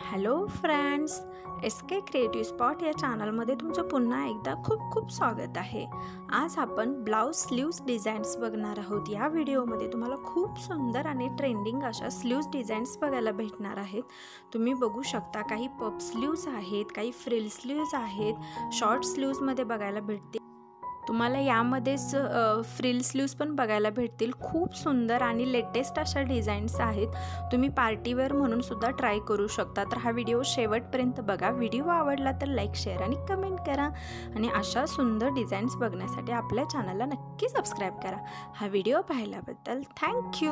Hello friends, S के creative spot या चॅनलमध्ये तुमचं पुन्हा एकदा खूप खूप स्वागत आहे। आज आपण ब्लाउज स्लीव्स डिझाईन्स बघणार आहोत। या व्हिडिओमध्ये तुम्हाला खूप सुंदर आणि ट्रेंडिंग अशा स्लीव्स डिझाईन्स बघायला भेटणार आहेत। तुम्ही बघू शकता काही पफ स्लीव्स आहेत, काही फ्रिल स्लीव्स आहेत, शॉर्ट स्लीव्समध्ये बघायला भेटतील। तुम्हाला यामध्येच फ्रिल स्लीव्स पण बघायला भेटतील। खूप सुंदर आणि लेटेस्ट अशा डिझाईन्स आहेत। तुम्ही पार्टीवेअर म्हणून सुद्धा ट्राय करू शकता। तर हा व्हिडिओ शेवटपर्यंत बघा। व्हिडिओ आवडला तर लाईक, शेअर आणि कमेंट करा आणि अशा सुंदर डिझाईन्स बघण्यासाठी आपल्या चॅनलला नक्की सबस्क्राईब करा। हा व्हिडिओ पाहिल्याबद्दल थँक्यू।